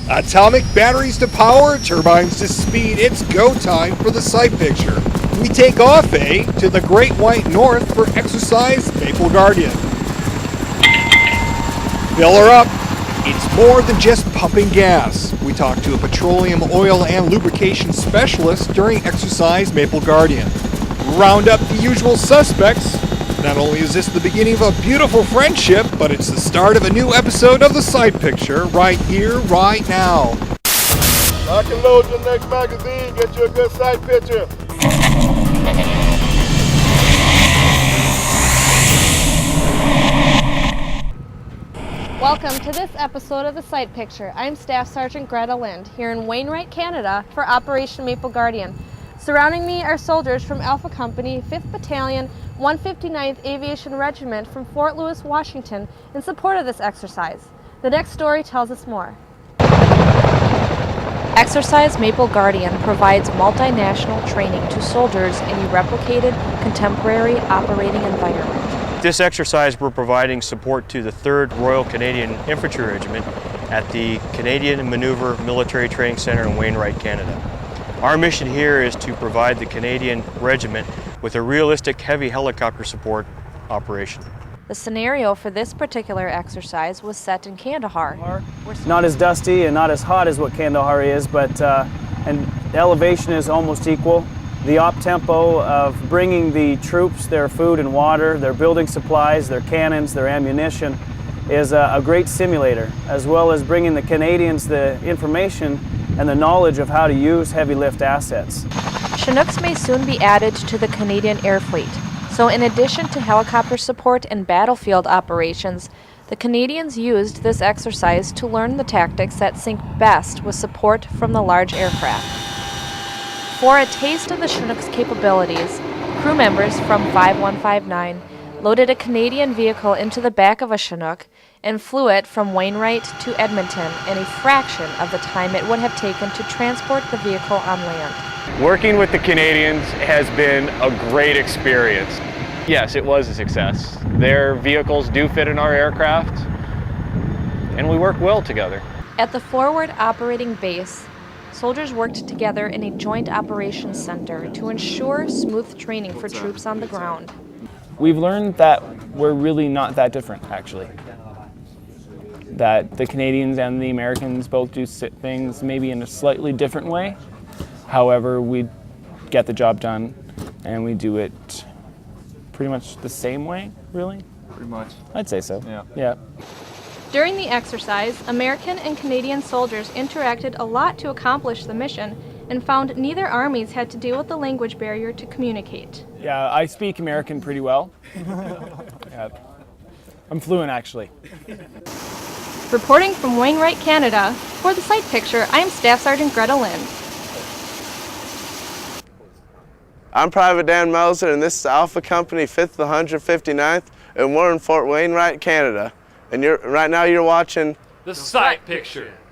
Atomic batteries to power, turbines to speed, it's go time for the sight picture. We take off, to the Great White North for exercise Maple Guardian. Fill her up. It's more than just pumping gas. We talk to a petroleum, oil, and lubrication specialist during exercise Maple Guardian. Round up the usual suspects. Not only is this the beginning of a beautiful friendship, but it's the start of a new episode of The Sight Picture right here, right now. Lock and load your next magazine, get you a good sight picture. Welcome to this episode of The Sight Picture. I'm Staff Sergeant Greta Lind here in Wainwright, Canada for Operation Maple Guardian. Surrounding me are soldiers from Alpha Company, 5th Battalion, 159th Aviation Regiment from Fort Lewis, Washington in support of this exercise. The next story tells us more. Exercise Maple Guardian provides multinational training to soldiers in a replicated, contemporary operating environment. This exercise, we're providing support to the 3rd Royal Canadian Infantry Regiment at the Canadian Maneuver Military Training Center in Wainwright, Canada. Our mission here is to provide the Canadian Regiment with a realistic heavy helicopter support operation. The scenario for this particular exercise was set in Kandahar. Not as dusty and not as hot as what Kandahar is, but and the elevation is almost equal. The op tempo of bringing the troops their food and water, their building supplies, their cannons, their ammunition is a great simulator, as well as bringing the Canadians the information and the knowledge of how to use heavy lift assets. Chinooks may soon be added to the Canadian Air Fleet, so in addition to helicopter support and battlefield operations, the Canadians used this exercise to learn the tactics that sync best with support from the large aircraft. For a taste of the Chinook's capabilities, crew members from 5159 loaded a Canadian vehicle into the back of a Chinook and flew it from Wainwright to Edmonton in a fraction of the time it would have taken to transport the vehicle on land. Working with the Canadians has been a great experience. Yes, it was a success. Their vehicles do fit in our aircraft, and we work well together. At the forward operating base, soldiers worked together in a joint operations center to ensure smooth training for troops on the ground. We've learned that we're really not that different, actually. That the Canadians and the Americans both do things maybe in a slightly different way. However, we get the job done, and we do it pretty much the same way, really? Pretty much. I'd say so. Yeah. During the exercise, American and Canadian soldiers interacted a lot to accomplish the mission and found neither armies had to deal with the language barrier to communicate. Yeah, I speak American pretty well. Yeah. I'm fluent, actually. Reporting from Wainwright, Canada, for The Sight Picture, I am Staff Sergeant Greta Lind. I'm Private Dan Melzer, and this is Alpha Company 5th 159th, and we're in Fort Wainwright, Canada. And right now you're watching The Sight Picture.